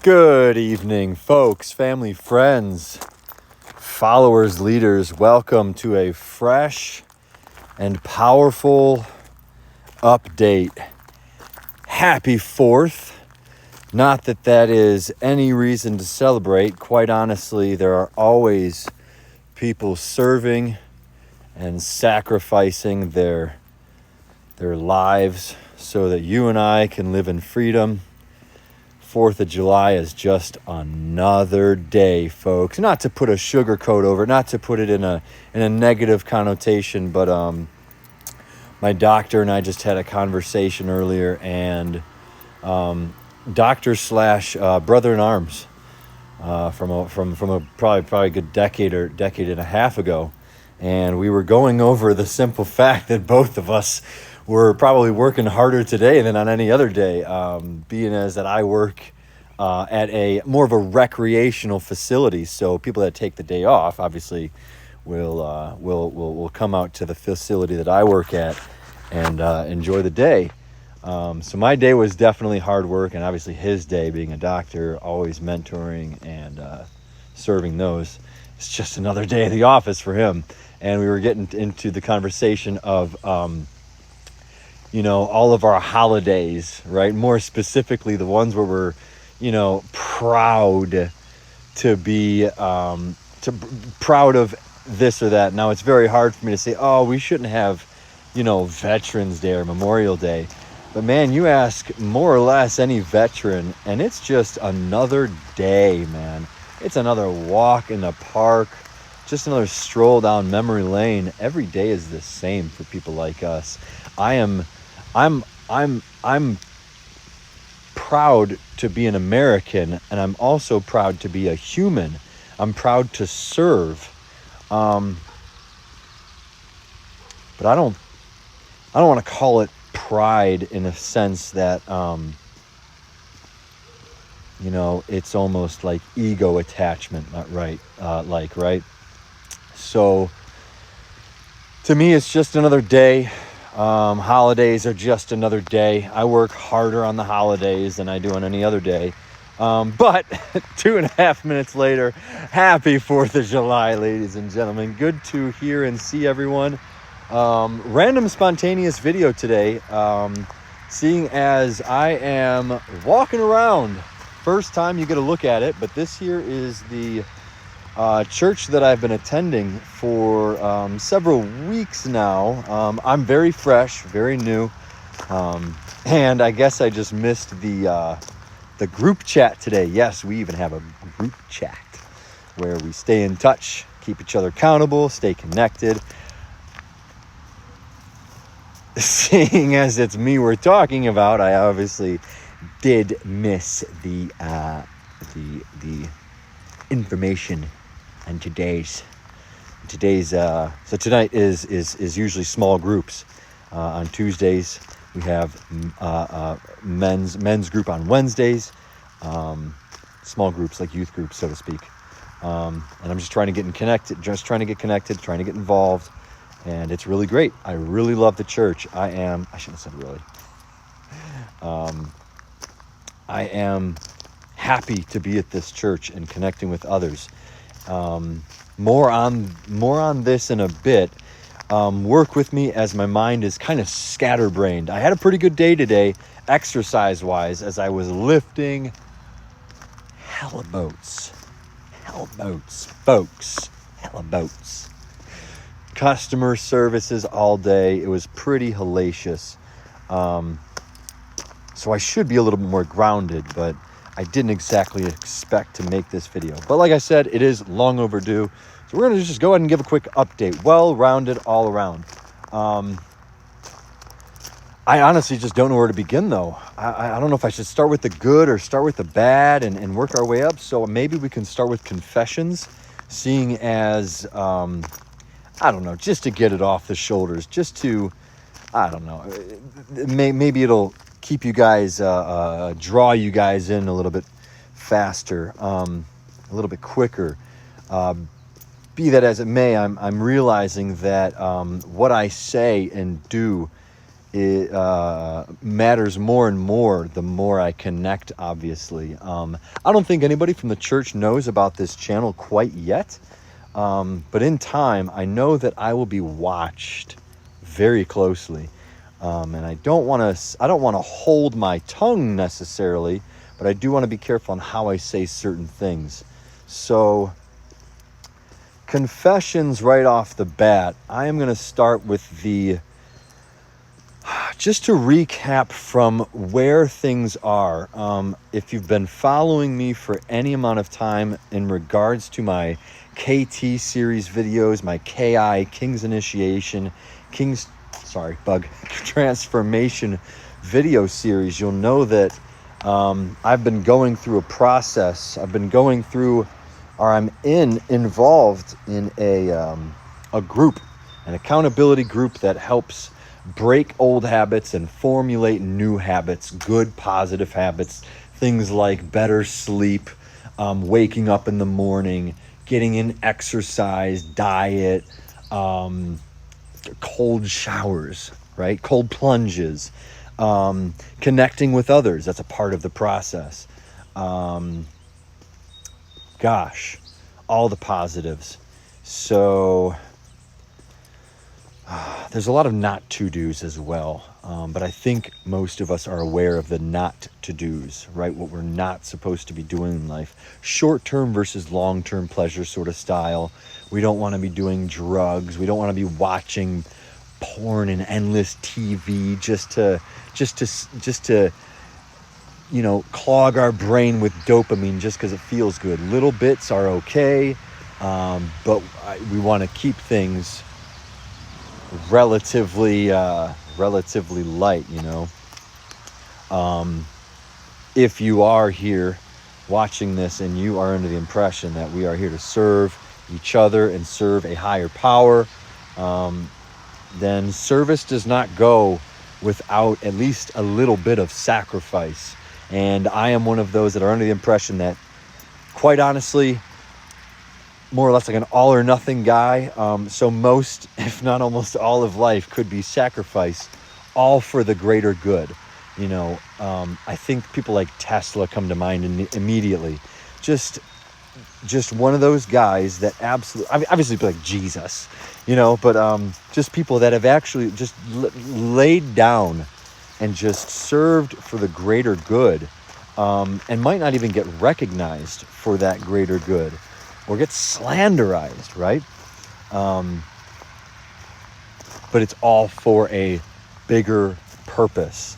Good evening, folks, family, friends, followers, leaders. Welcome to a fresh and powerful update. Happy 4th. Not that that is any reason to celebrate. Quite honestly, there are always people serving and sacrificing their lives so that you and I can live in freedom. 4th of July is just another day, folks. Not to put a sugar coat over it, not to put it in a negative connotation, but my doctor and I just had a conversation earlier, and doctor slash brother in arms from a probably a good decade and a half ago, and we were going over the simple fact that both of us were probably working harder today than on any other day, being as that I work at a more of a recreational facility. So people that take the day off obviously will come out to the facility that I work at and enjoy the day. So my day was definitely hard work, and obviously his day, being a doctor, always mentoring and serving those, it's just another day at the office for him. And we were getting into the conversation of all of our holidays, right? More specifically, the ones where we're, proud to be, proud of this or that. Now, it's very hard for me to say, oh, we shouldn't have, Veterans Day or Memorial Day. But man, you ask more or less any veteran, and it's just another day, man. It's another walk in the park, just another stroll down memory lane. Every day is the same for people like us. I'm proud to be an American, and I'm also proud to be a human. I'm proud to serve. But I don't want to call it pride in a sense that it's almost like ego attachment, right? Right? So to me, it's just another day. Holidays are just another day. I work harder on the holidays than I do on any other day. But 2.5 minutes later, happy 4th of July, ladies and gentlemen. Good to hear and see everyone. Random spontaneous video today, seeing as I am walking around. First time you get a look at it, but this here is the church that I've been attending for several weeks now. I'm very fresh, very new, and I guess I just missed the group chat today. Yes, we even have a group chat where we stay in touch, keep each other accountable, stay connected. Seeing as it's me we're talking about, I obviously did miss the information. And today's so tonight is usually small groups. On Tuesdays we have men's group. On Wednesdays, small groups like youth groups, so to speak. And I'm just trying to get connected, trying to get involved, and it's really great. I really love the church. I shouldn't have said really. I am happy to be at this church and connecting with others. More on this in a bit. Work with me as my mind is kind of scatterbrained. I had a pretty good day today, exercise-wise, as I was lifting hellboats, folks, hellboats. Customer services all day. It was pretty hellacious. So I should be a little bit more grounded, but I didn't exactly expect to make this video. But like I said, it is long overdue. So we're going to just go ahead and give a quick update. Well-rounded all around. I honestly just don't know where to begin, though. I don't know if I should start with the good or start with the bad and work our way up. So maybe we can start with confessions, seeing as, I don't know, just to get it off the shoulders, just to, I don't know, maybe it'll keep you guys, draw you guys in a little bit faster, a little bit quicker. Be that as it may, I'm realizing that what I say and do it matters more and more the more I connect, obviously. I don't think anybody from the church knows about this channel quite yet, but in time, I know that I will be watched very closely. And I don't want to hold my tongue necessarily, but I do want to be careful on how I say certain things. So, confessions right off the bat. I am going to start with just to recap from where things are. If you've been following me for any amount of time in regards to my KT series videos, my KI, King's Initiation, Transformation video series, you'll know that I've been going through a process. I'm involved in a group, an accountability group that helps break old habits and formulate new habits, good, positive habits, things like better sleep, waking up in the morning, getting in exercise, diet, cold showers, right? Cold plunges, connecting with others. That's a part of the process. All the positives. So there's a lot of not to-dos as well. But I think most of us are aware of the not to-dos, right? What we're not supposed to be doing in life. Short-term versus long-term pleasure sort of style. We don't want to be doing drugs. We don't want to be watching porn and endless TV just to clog our brain with dopamine just because it feels good. Little bits are okay, but we want to keep things relatively light, If you are here watching this and you are under the impression that we are here to serve each other and serve a higher power, then service does not go without at least a little bit of sacrifice. And I am one of those that are under the impression that, quite honestly, more or less like an all or nothing guy. So most, if not almost all of life could be sacrificed, all for the greater good. I think people like Tesla come to mind immediately. Just one of those guys that absolutely, obviously like Jesus, but just people that have actually just laid down and just served for the greater good, and might not even get recognized for that greater good or get slanderized, right? But it's all for a bigger purpose.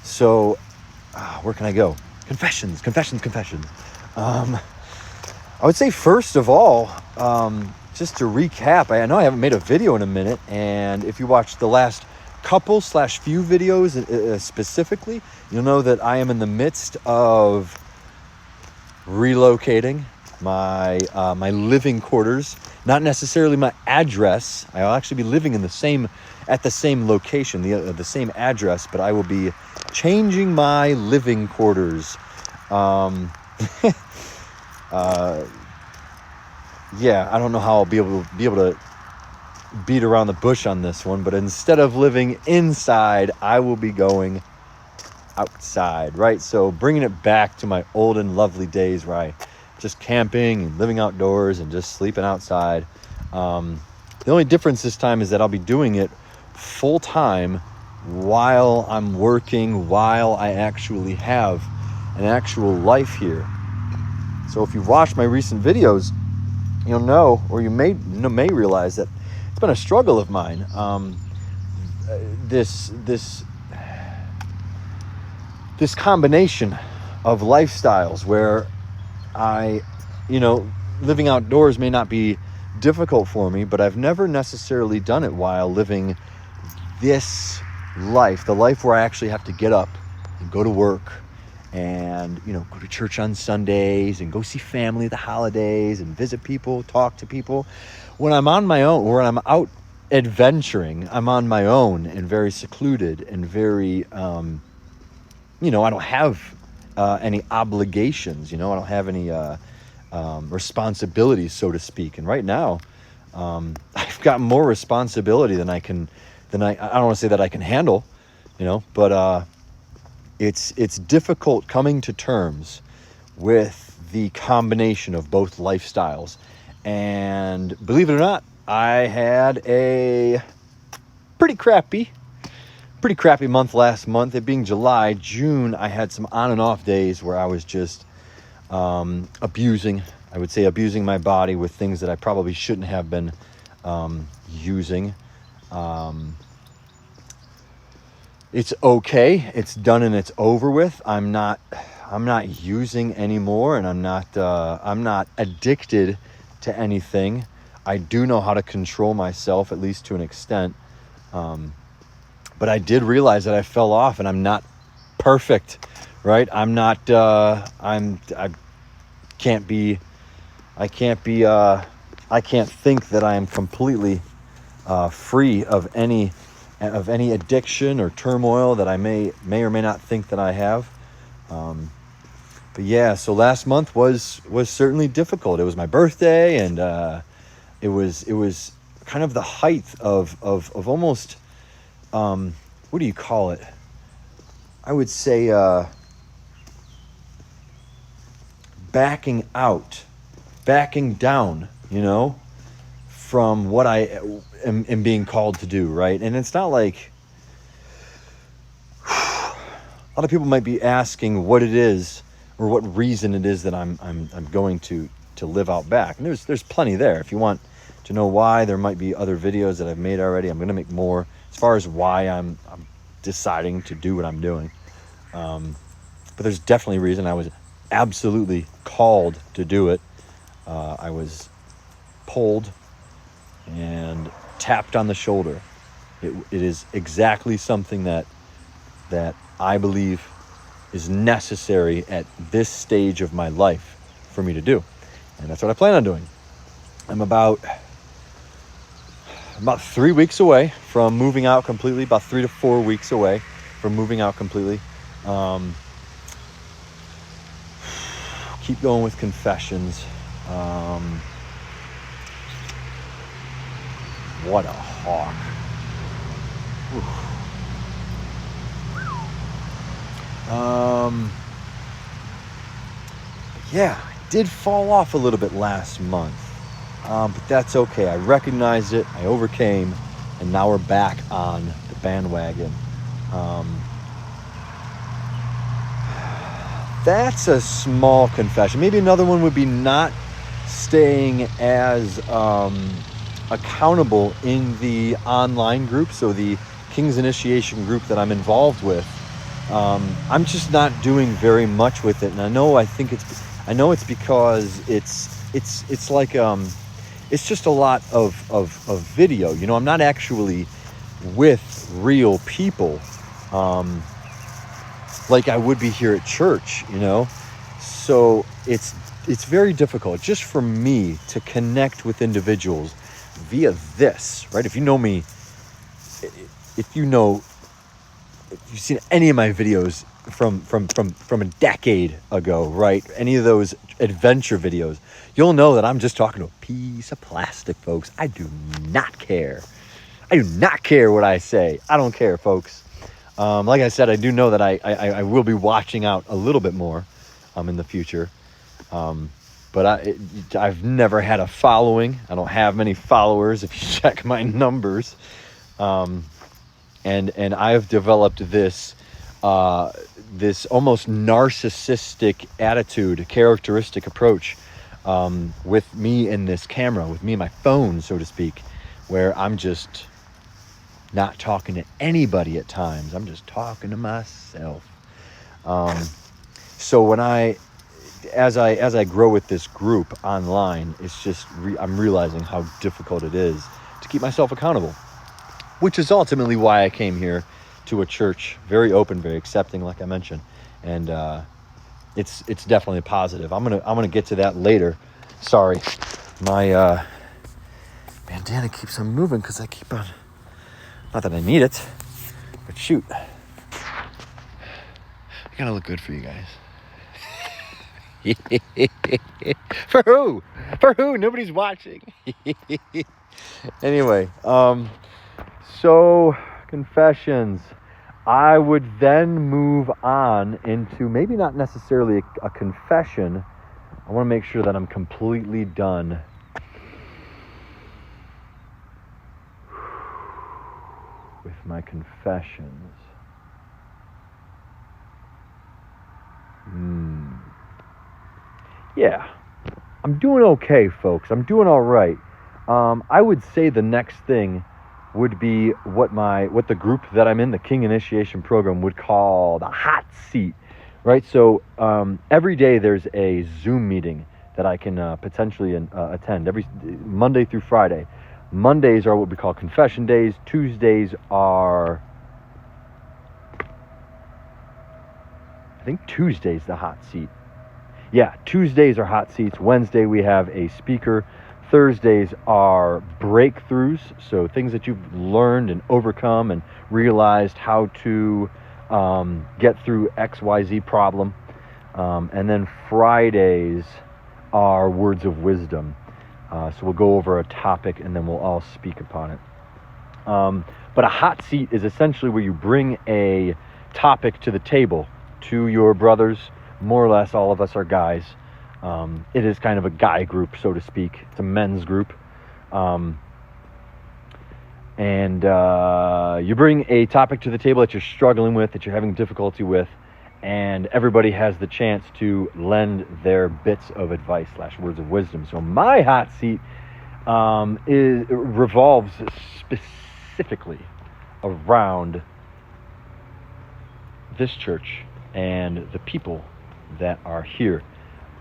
So where can I go? Confessions. I would say first of all, just to recap, I know I haven't made a video in a minute, and if you watch the last few videos specifically, you'll know that I am in the midst of relocating my living quarters, not necessarily my address. I'll actually be living at the same location, the same address, but I will be changing my living quarters. I don't know how I'll be able to beat around the bush on this one, but instead of living inside, I will be going outside, right? So bringing it back to my old and lovely days where I just camping and living outdoors and just sleeping outside. The only difference this time is that I'll be doing it full time while I'm working, while I actually have an actual life here. So if you've watched my recent videos, you'll know, or you may realize that it's been a struggle of mine. This combination of lifestyles where living outdoors may not be difficult for me, but I've never necessarily done it while living this life, the life where I actually have to get up and go to work and, go to church on Sundays and go see family the holidays and visit people, talk to people. When I'm on my own, or when I'm out adventuring, I'm on my own and very secluded and very, I don't have any obligations, I don't have any responsibilities, so to speak. And right now, I've got more responsibility than I don't want to say that I can handle, But it's difficult coming to terms with the combination of both lifestyles. And believe it or not, I had a pretty crappy month last month. It being July. June, I had some on and off days where I was just abusing my body with things that I probably shouldn't have been using. It's okay. It's done and it's over with. I'm not using anymore, and I'm not addicted to anything. I do know how to control myself, at least to an extent. But I did realize that I fell off, and I'm not perfect, right? I can't think that I am completely free of any addiction or turmoil that I may or may not think that I have. But yeah, so last month was certainly difficult. It was my birthday, and it was kind of the height of almost what do you call it? I would say backing down, from what I am being called to do, right? And it's not like a lot of people might be asking what it is or what reason it is that I'm going to live out back. And there's plenty there. If you want to know why, there might be other videos that I've made already. I'm going to make more as far as why I'm deciding to do what I'm doing. But there's definitely a reason. I was absolutely called to do it. I was pulled and tapped on the shoulder. It is exactly something that I believe is necessary at this stage of my life for me to do. And that's what I plan on doing. I'm about 3 weeks away from moving out completely, about 3 to 4 weeks away from moving out completely. Keep going with confessions. What a hawk. Yeah, I did fall off a little bit last month. But that's okay. I recognized it, I overcame, and now we're back on the bandwagon. That's a small confession. Maybe another one would be not staying as accountable in the online group, so the King's Initiation group that I'm involved with. I'm just not doing very much with it, and I know it's because it's like it's just a lot of video. I'm not actually with real people like I would be here at church, so it's very difficult just for me to connect with individuals via this, right? If you know me, if you've seen any of my videos from a decade ago, right? Any of those adventure videos, you'll know that I'm just talking to a piece of plastic, folks. I do not care. I do not care what I say. I don't care, folks. Like I said, I do know that I will be watching out a little bit more in the future. But I've never had a following. I don't have many followers if you check my numbers. And I've developed this almost narcissistic attitude, characteristic approach with me and this camera, with me and my phone, so to speak, where I'm just not talking to anybody at times. I'm just talking to myself. So as I grow with this group online, it's just I'm realizing how difficult it is to keep myself accountable, which is ultimately why I came here to a church, very open, very accepting, like I mentioned, and it's definitely a positive. I'm gonna get to that later. Sorry, my bandana keeps on moving because I keep on. Not that I need it, but shoot, I gotta look good for you guys. For who? Nobody's watching. Anyway, so confessions. I would then move on into maybe not necessarily a confession. I want to make sure that I'm completely done with my confessions. Yeah, I'm doing okay, folks. I'm doing all right. I would say the next thing would be what the group that I'm in, the King Initiation Program, would call the hot seat, right? So every day there's a Zoom meeting that I can potentially attend every Monday through Friday. Mondays are what we call confession days. Tuesdays are, I think Tuesday's the hot seat. Yeah, Tuesdays are hot seats. Wednesday we have a speaker. Thursdays are breakthroughs, so things that you've learned and overcome and realized how to get through XYZ problem. And then Fridays are words of wisdom. So we'll go over a topic and then we'll all speak upon it. But a hot seat is essentially where you bring a topic to the table to your brothers. More or less all of us are guys. It is kind of a guy group, so to speak. It's a men's group. And you bring a topic to the table that you're struggling with, that you're having difficulty with, and everybody has the chance to lend their bits of advice / words of wisdom. So my hot seat revolves specifically around this church and the people that are here.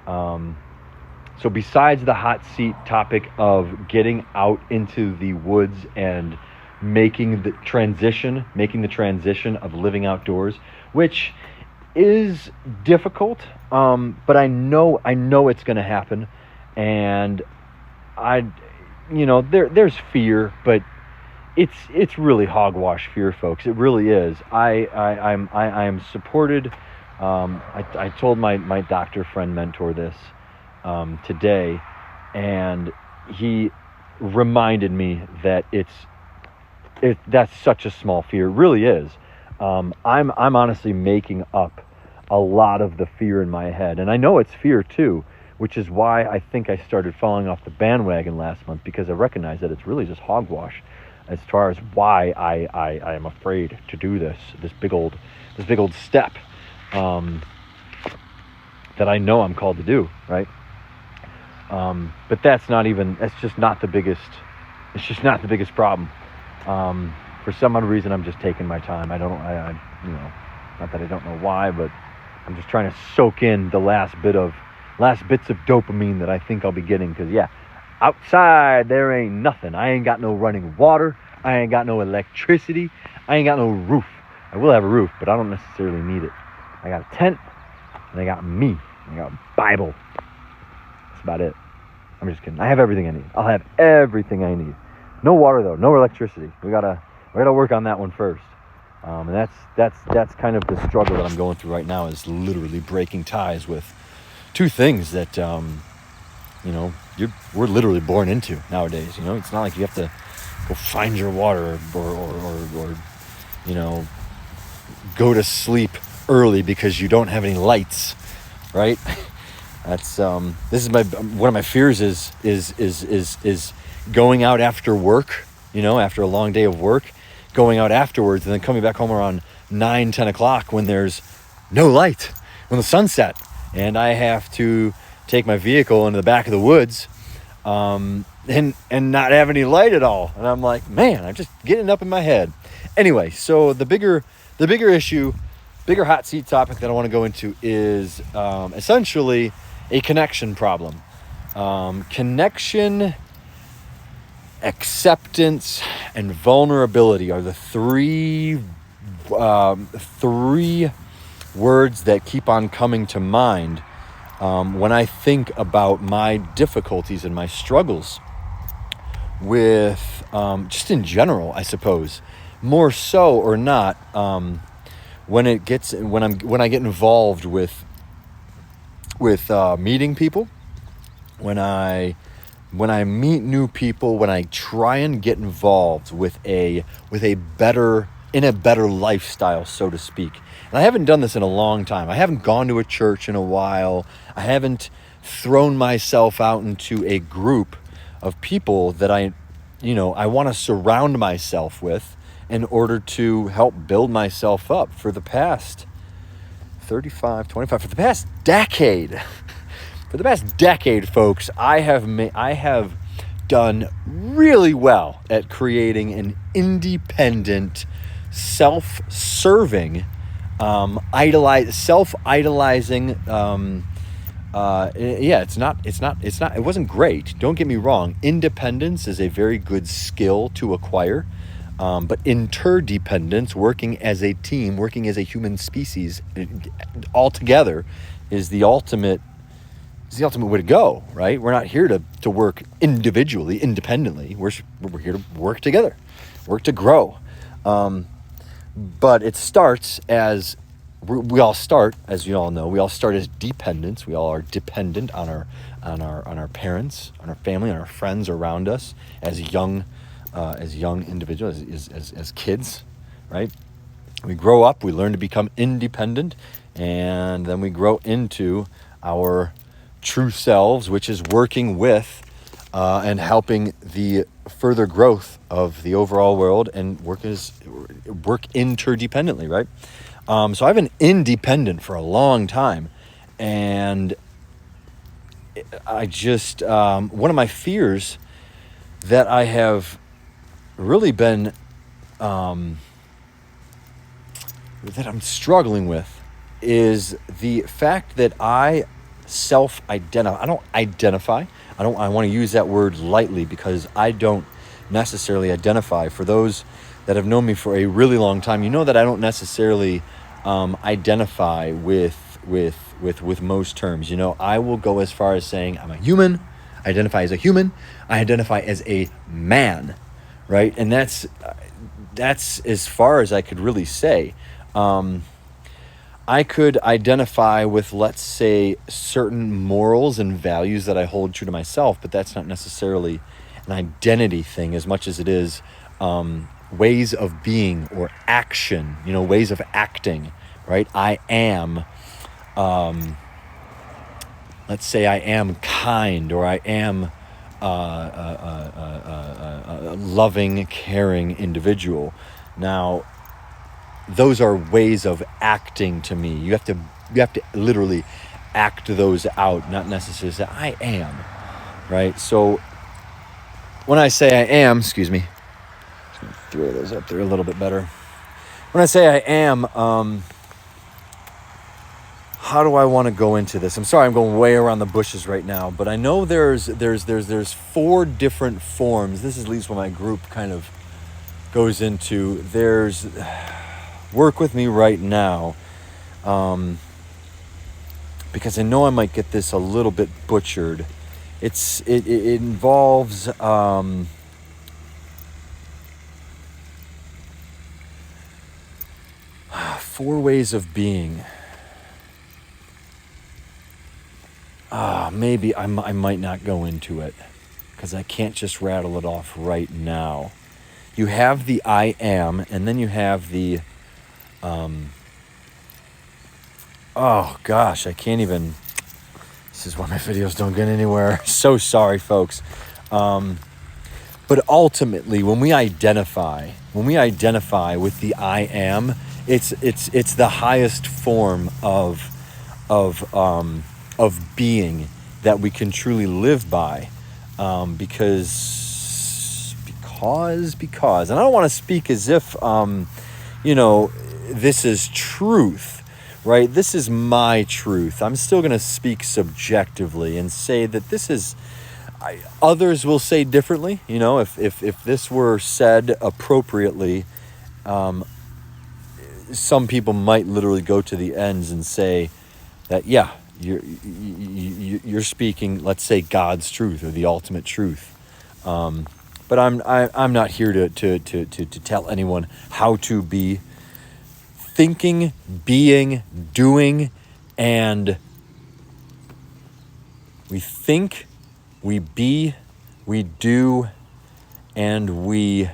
So besides the hot seat topic of getting out into the woods and making the transition of living outdoors, which is difficult, but I know it's going to happen, and there's fear, but it's really hogwash fear, folks. It really is. I am supported. I told my doctor friend mentor this today, and he reminded me that that's such a small fear. It really is. I'm honestly making up a lot of the fear in my head, and I know it's fear too, which is why I think I started falling off the bandwagon last month, because I recognize that it's really just hogwash as far as why I am afraid to do this big old step that I know I'm called to do, right? But that's just not the biggest problem. For some odd reason, I'm just taking my time. I not that I don't know why, but I'm just trying to soak in the last bits of dopamine that I think I'll be getting. Because outside there ain't nothing. I ain't got no running water. I ain't got no electricity. I ain't got no roof. I will have a roof, but I don't necessarily need it. I got a tent, and I got me. I got a Bible. That's about it. I'm just kidding. I have everything I need. I'll have everything I need. No water though. No electricity. We gotta work on that one first. And that's kind of the struggle that I'm going through right now, is literally breaking ties with two things that we're literally born into nowadays. It's not like you have to go find your water or go to sleep early because you don't have any lights, right? That's this is one of my fears is going out after work, after a long day of work, going out afterwards and then coming back home around 9-10 o'clock when there's no light, when the sun's set, and I have to take my vehicle into the back of the woods and not have any light at all. And I'm like, man, I'm just getting up in my head. Anyway, so the bigger issue, bigger hot seat topic that I want to go into is essentially a connection problem. Connection, acceptance, and vulnerability are the three words that keep on coming to mind when I think about my difficulties and my struggles with just in general, I suppose, more so or not, when I get involved with meeting people, when I meet new people, when I try and get involved with a better in a better lifestyle, so to speak. And I haven't done this in a long time. I haven't gone to a church in a while. I haven't thrown myself out into a group of people that I want to surround myself with in order to help build myself up for the past 35, 25, for the past decade. For the past decade, folks, I have done really well at creating an independent, self-serving, self-idolizing. It wasn't great. Don't get me wrong. Independence is a very good skill to acquire. But interdependence, working as a team, working as a human species, all together, is the ultimate way to go, right? We're not here to work individually, independently. We're here to work together, work to grow. But it starts as we all start, as you all know, we all start as dependents. We all are dependent on our parents, on our family, on our friends around us as young individuals, as kids, right? We grow up, we learn to become independent, and then we grow into our true selves, which is working with and helping the further growth of the overall world and work interdependently, right? So I've been independent for a long time, and I just one of my fears that I have really been that I'm struggling with is the fact that I self-identify. I don't identify. I want to use that word lightly because I don't necessarily identify. For those that have known me for a really long time, you know that I don't necessarily identify with most terms. I will go as far as saying I'm a human. I identify as a human. I identify as a man, right? And that's as far as I could really say. I could identify with, let's say, certain morals and values that I hold true to myself, but that's not necessarily an identity thing as much as it is ways of being or action, ways of acting, right? I am, let's say I am kind, or I am a loving, caring individual. Now, those are ways of acting to me. You have to literally act those out, not necessarily say I am, right? So when I say I am, excuse me, just gonna throw those up there a little bit better. When I say I am, how do I want to go into this? I'm sorry, I'm going way around the bushes right now, but I know there's 4 different forms. This is at least what my group kind of goes into. There's work with me right now, because I know I might get this a little bit butchered. It involves 4 ways of being. Maybe I might not go into it because I can't just rattle it off right now. You have the I am, and then you have the oh gosh, I can't even. This is why my videos don't get anywhere. So sorry, folks. But ultimately, when we identify with the I am, it's the highest form of being that we can truly live by, because, and I don't want to speak as if this is truth, right? This is my truth. I'm still going to speak subjectively and say that this is. Others will say differently. If this were said appropriately, some people might literally go to the ends and say that, yeah, you're speaking, let's say, God's truth or the ultimate truth. But I'm not here to tell anyone how to be thinking, being, doing, and we think, we be, we do, and we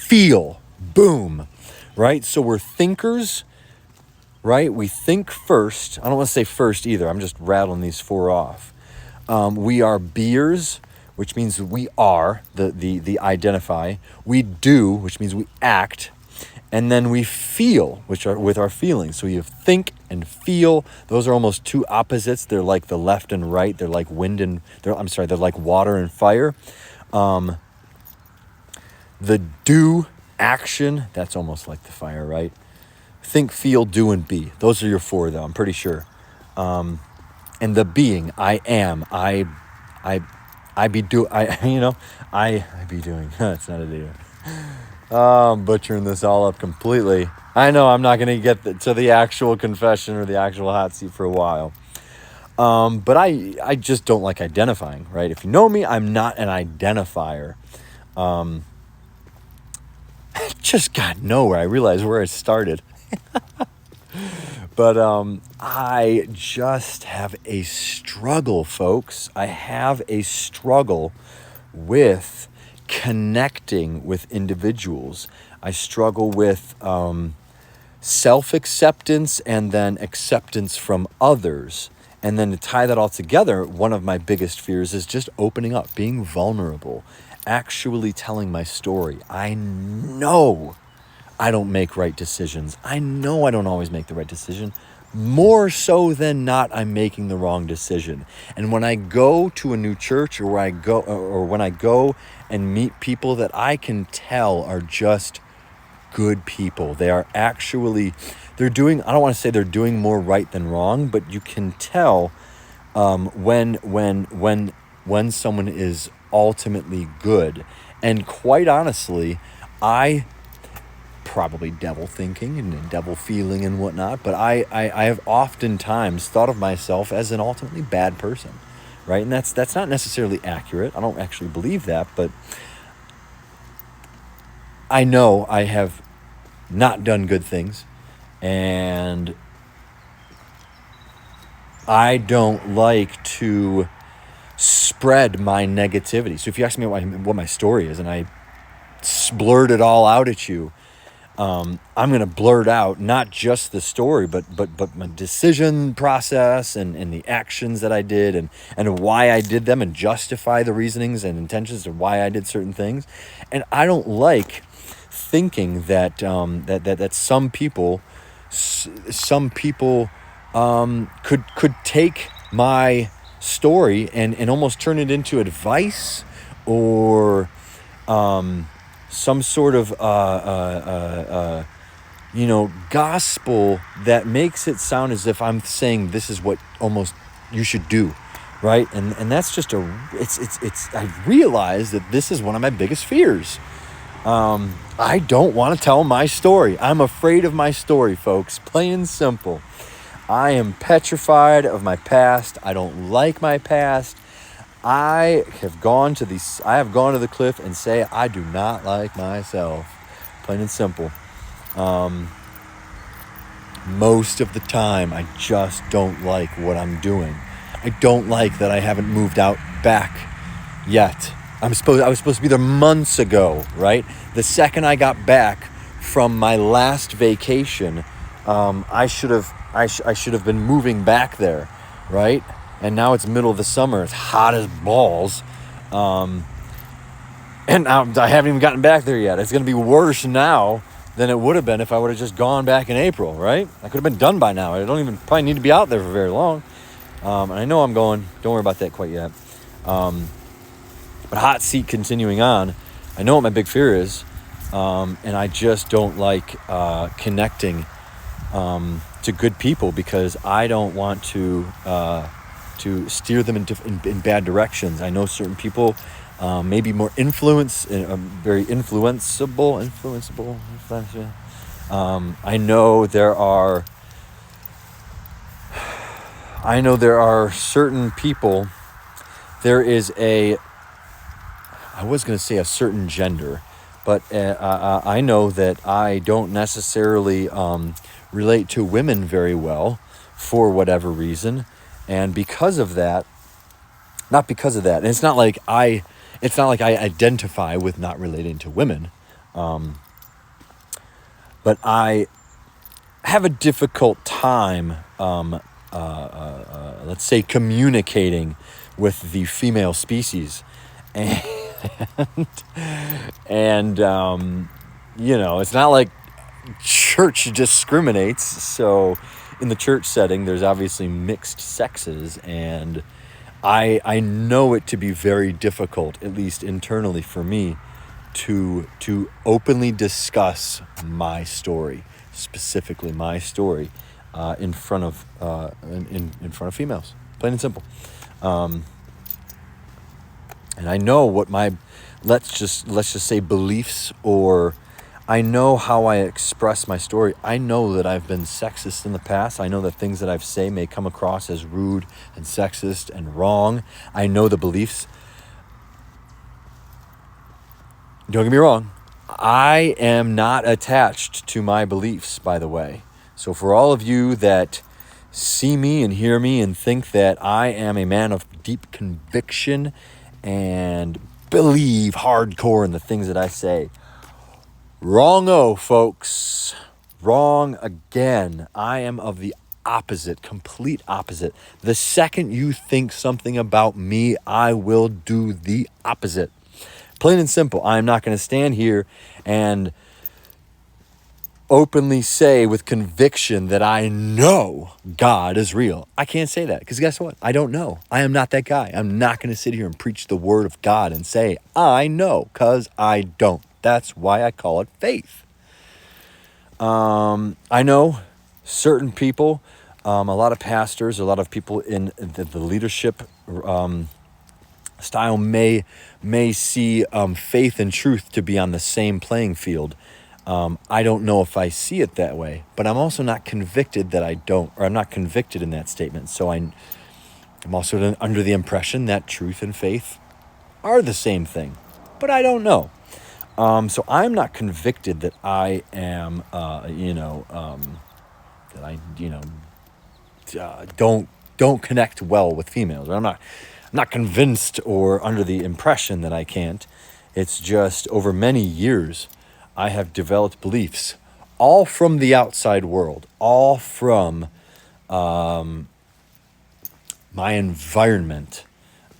feel. Boom. Right? So we're thinkers, right? We think first. I don't want to say first either. I'm just rattling these four off. We are beers, which means we are, the identify. We do, which means we act. And then we feel, which are with our feelings. So you have think and feel. Those are almost two opposites. They're like the left and right. They're like they're like water and fire. The do, action, that's almost like the fire, right? Think, feel, do, and be. Those are your four, though, I'm pretty sure. And the being, I am, I be doing. That's not a deal. I'm butchering this all up completely. I know I'm not going to get to the actual confession or the actual hot seat for a while. But I just don't like identifying, right? If you know me, I'm not an identifier. I just got nowhere. I realized where I started. But I just have a struggle, folks. I have a struggle with connecting with individuals. I struggle with self-acceptance and then acceptance from others. And then to tie that all together, one of my biggest fears is just opening up, being vulnerable, actually telling my story. I know I don't make right decisions. I know I don't always make the right decision. More so than not, I'm making the wrong decision. And when I go to a new church or when I go and meet people that I can tell are just good people, they are actually, I don't want to say they're doing more right than wrong, but you can tell when someone is ultimately good. And quite honestly, I probably devil thinking and devil feeling and whatnot, but I have oftentimes thought of myself as an ultimately bad person, right? And that's not necessarily accurate. I don't actually believe that, but I know I have not done good things, and I don't like to spread my negativity. So if you ask me what my story is and I blurt it all out at you, I'm going to blurt out not just the story, but my decision process and the actions that I did and why I did them, and justify the reasonings and intentions of why I did certain things. And I don't like thinking that that some people could take my story and almost turn it into advice or some sort of gospel that makes it sound as if I'm saying this is what almost you should do, right? And that's just I realize that this is one of my biggest fears. I don't want to tell my story. I'm afraid of my story, folks. Plain and simple. I am petrified of my past. I don't like my past. I have gone to the cliff and say I do not like myself. Plain and simple. Most of the time, I just don't like what I'm doing. I don't like that I haven't moved out back yet. I was supposed to be there months ago, right? The second I got back from my last vacation, I should have been moving back there, right? And now it's middle of the summer. It's hot as balls. And I haven't even gotten back there yet. It's going to be worse now than it would have been if I would have just gone back in April, right? I could have been done by now. I don't even probably need to be out there for very long. And I know I'm going. Don't worry about that quite yet. But hot seat continuing on. I know what my big fear is. And I just don't like connecting to good people because I don't want to steer them in bad directions. I know certain people may be more very influenceable. I know there are certain people. There is I was going to say a certain gender, but I know that I don't necessarily relate to women very well for whatever reason. And because of that, and it's not like I identify with not relating to women. But I have a difficult time, let's say, communicating with the female species. And, it's not like church discriminates. So in the church setting, there's obviously mixed sexes, and I know it to be very difficult, at least internally for me, to openly discuss my story, specifically my story, in front of in front of females, plain and simple. And I know what my let's just say beliefs, or I know how I express my story. I know that I've been sexist in the past. I know that things that I've say may come across as rude and sexist and wrong. I know the beliefs. Don't get me wrong. I am not attached to my beliefs, by the way. So for all of you that see me and hear me and think that I am a man of deep conviction and believe hardcore in the things that I say, wrong-o, folks. Wrong again. I am of the opposite, complete opposite. The second you think something about me, I will do the opposite. Plain and simple. I am not going to stand here and openly say with conviction that I know God is real. I can't say that because guess what? I don't know. I am not that guy. I'm not going to sit here and preach the word of God and say, I know, because I don't. That's why I call it faith. I know certain people, a lot of pastors, a lot of people in the leadership style may see faith and truth to be on the same playing field. I don't know if I see it that way, but I'm also not convicted that I don't, or I'm not convicted in that statement. So I'm also under the impression that truth and faith are the same thing, but I don't know. So I'm not convicted that I am, that I, don't connect well with females. I'm not convinced or under the impression that I can't. It's just over many years, I have developed beliefs, all from the outside world, all from my environment,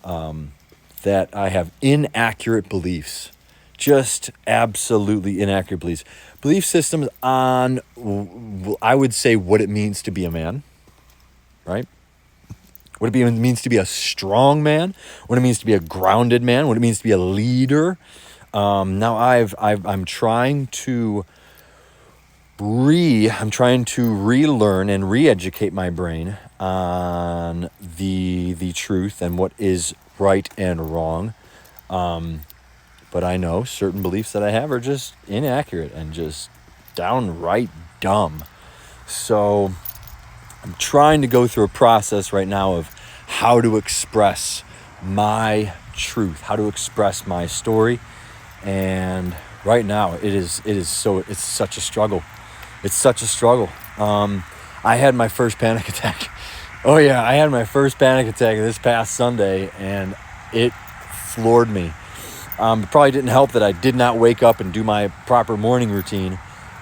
that I have inaccurate beliefs, just absolutely inaccurate beliefs. Belief systems on, I would say, what it means to be a man, right? What it means to be a strong man, what it means to be a grounded man, what it means to be a leader. Now I'm trying to relearn and re-educate my brain on the truth and what is right and wrong. But I know certain beliefs that I have are just inaccurate and just downright dumb. So I'm trying to go through a process right now of how to express my truth, how to express my story. And right now it's such a struggle. It's such a struggle. I had my first panic attack. Oh yeah, I had my first panic attack this past Sunday, and it floored me. It probably didn't help that I did not wake up and do my proper morning routine,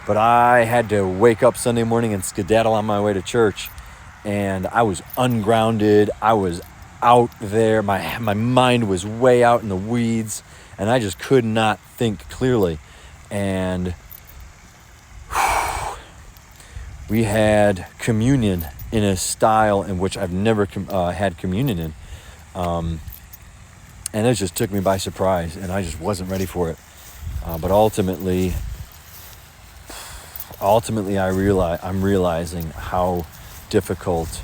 but I had to wake up Sunday morning and skedaddle on my way to church, and I was ungrounded. I was out there. My mind was way out in the weeds, and I just could not think clearly. And we had communion in a style in which I've never had communion in. And it just took me by surprise, and I just wasn't ready for it. But ultimately, I'm realizing how difficult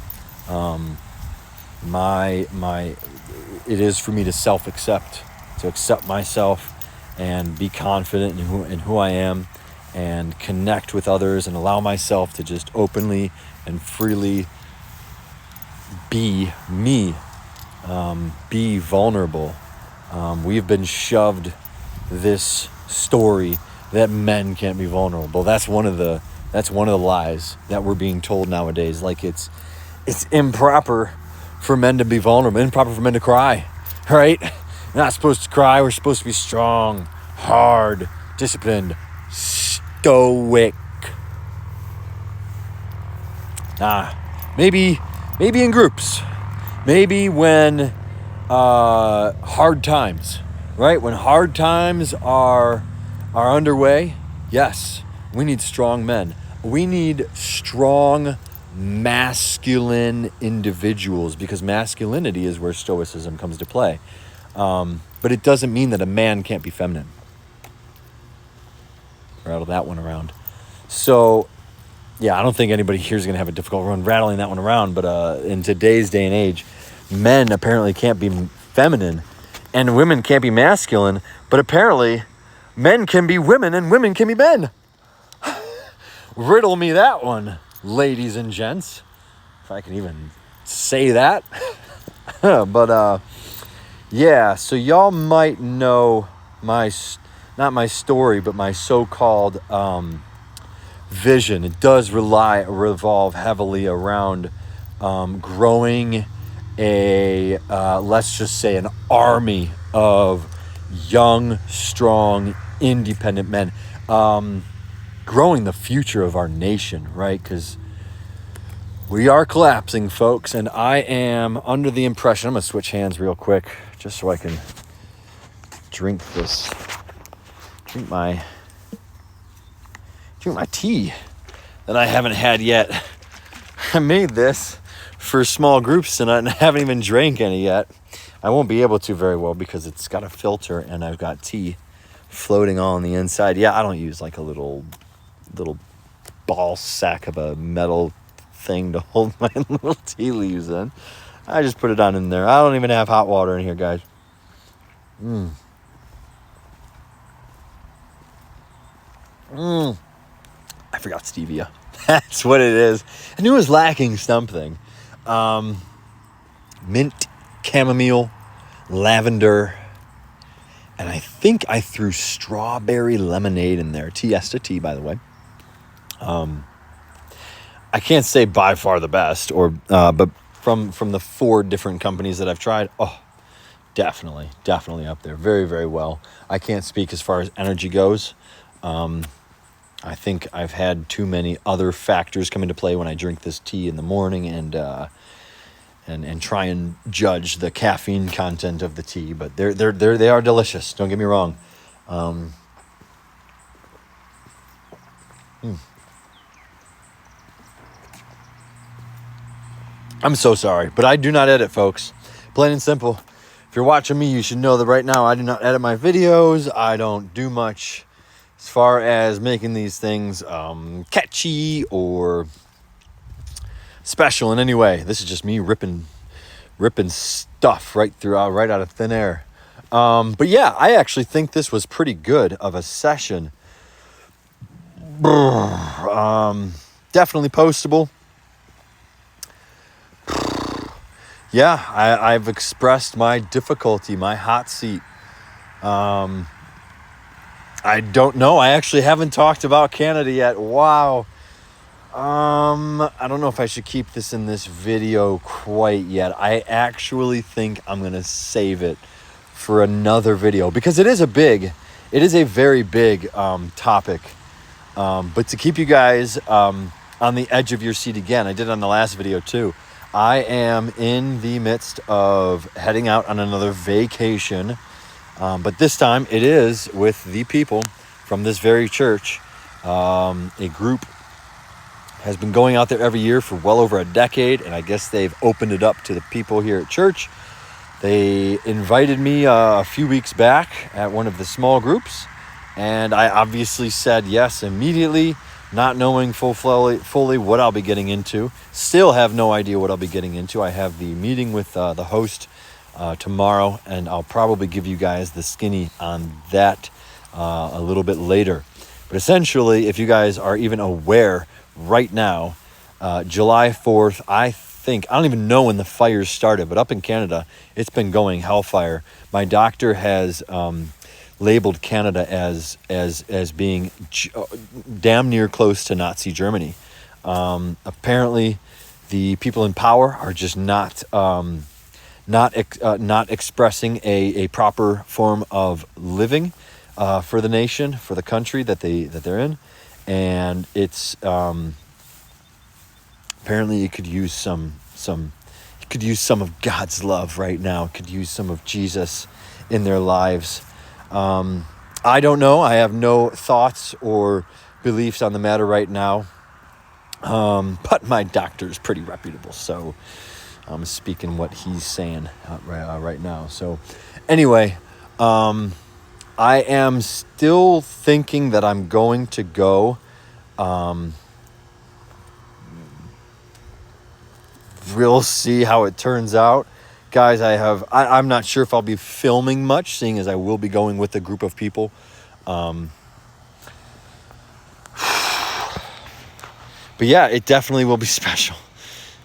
it is for me to self-accept, to accept myself and be confident in who I am, and connect with others and allow myself to just openly and freely be me. Be vulnerable. We've been shoved this story that men can't be vulnerable. That's one of the lies that we're being told nowadays. Like it's improper for men to be vulnerable, improper for men to cry, right? We're not supposed to cry. We're supposed to be strong, hard, disciplined, stoic. Maybe in groups. Maybe when hard times, right? When hard times are underway, yes, we need strong men. We need strong masculine individuals, because masculinity is where stoicism comes to play. But it doesn't mean that a man can't be feminine. Rattle that one around. So, yeah, I don't think anybody here is going to have a difficult run rattling that one around. But in today's day and age, men apparently can't be feminine and women can't be masculine. But apparently, men can be women and women can be men. Riddle me that one, ladies and gents, if I can even say that. But yeah, so y'all might know not my story, but my so-called vision. It does revolve heavily around growing a let's just say an army of young, strong, independent men, growing the future of our nation, right? Because we are collapsing, folks, and I am under the impression, I'm gonna switch hands real quick just so I can drink my tea that I haven't had yet. I made this for small groups and I haven't even drank any yet. I won't be able to very well because it's got a filter and I've got tea floating all on the inside. Yeah, I don't use like a little ball sack of a metal thing to hold my little tea leaves in. I just put it on in there. I don't even have hot water in here, guys. I forgot stevia. That's what it is. I knew it was lacking something. Mint, chamomile, lavender, and I think I threw strawberry lemonade in there. Siesta tea, by the way. I can't say by far the best, but from the 4 different companies that I've tried, definitely up there. Very, very well. I can't speak as far as energy goes. I think I've had too many other factors come into play when I drink this tea in the morning and try and judge the caffeine content of the tea. But they are delicious. Don't get me wrong. I'm so sorry, but I do not edit, folks. Plain and simple. If you're watching me, you should know that right now I do not edit my videos. I don't do much as far as making these things catchy or special in any way. This is just me ripping stuff right out of thin air. But yeah, I actually think this was pretty good of a session. Definitely postable. Yeah, I've expressed my difficulty, my hot seat. I don't know. I actually haven't talked about Canada yet. Wow. I don't know if I should keep this in this video quite yet. I actually think I'm going to save it for another video because it is a very big topic. But to keep you guys on the edge of your seat again, I did it on the last video too. I am in the midst of heading out on another vacation. But this time it is with the people from this very church. A group has been going out there every year for well over a decade, and I guess they've opened it up to the people here at church. They invited me a few weeks back at one of the small groups, and I obviously said yes immediately, not knowing fully what I'll be getting into. Still have no idea what I'll be getting into. I have the meeting with the host tomorrow, and I'll probably give you guys the skinny on that a little bit later. But essentially, if you guys are even aware right now, July 4th, I don't even know when the fires started, but up in Canada, it's been going hellfire. My doctor has labeled Canada as being damn near close to Nazi Germany. Apparently, the people in power are just not expressing a proper form of living for the nation, for the country that they're in, and it's apparently it could use some it could use some of God's love right now. It could use some of Jesus in their lives. I don't know. I have no thoughts or beliefs on the matter right now. But my doctor is pretty reputable, so I'm speaking what he's saying right now. So anyway, I am still thinking that I'm going to go. We'll see how it turns out. Guys, I'm not sure if I'll be filming much, seeing as I will be going with a group of people. But yeah, it definitely will be special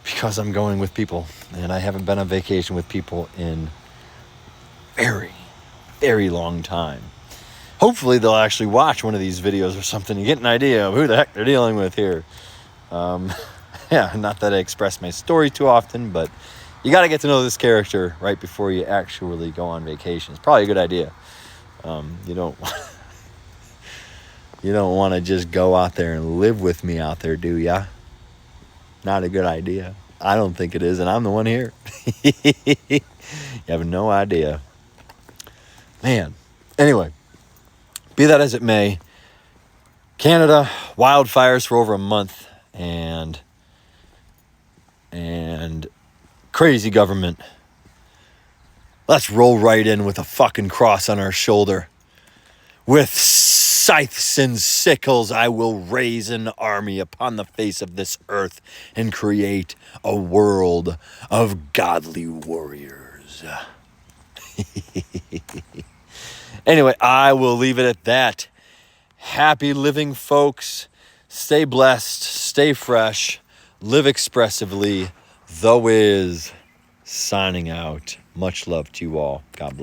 because I'm going with people, and I haven't been on vacation with people in very, very long time. Hopefully they'll actually watch one of these videos or something and get an idea of who the heck they're dealing with here. Yeah, not that I express my story too often, but you got to get to know this character right before you actually go on vacation. It's probably a good idea. You don't want to just go out there and live with me out there, do ya? Not a good idea. I don't think it is, and I'm the one here. You have no idea. Man. Anyway, be that as it may, Canada, wildfires for over a month, and crazy government. Let's roll right in with a fucking cross on our shoulder. With scythes and sickles, I will raise an army upon the face of this earth and create a world of godly warriors. Anyway, I will leave it at that. Happy living, folks. Stay blessed, stay fresh, live expressively. The Wiz signing out. Much love to you all. God bless.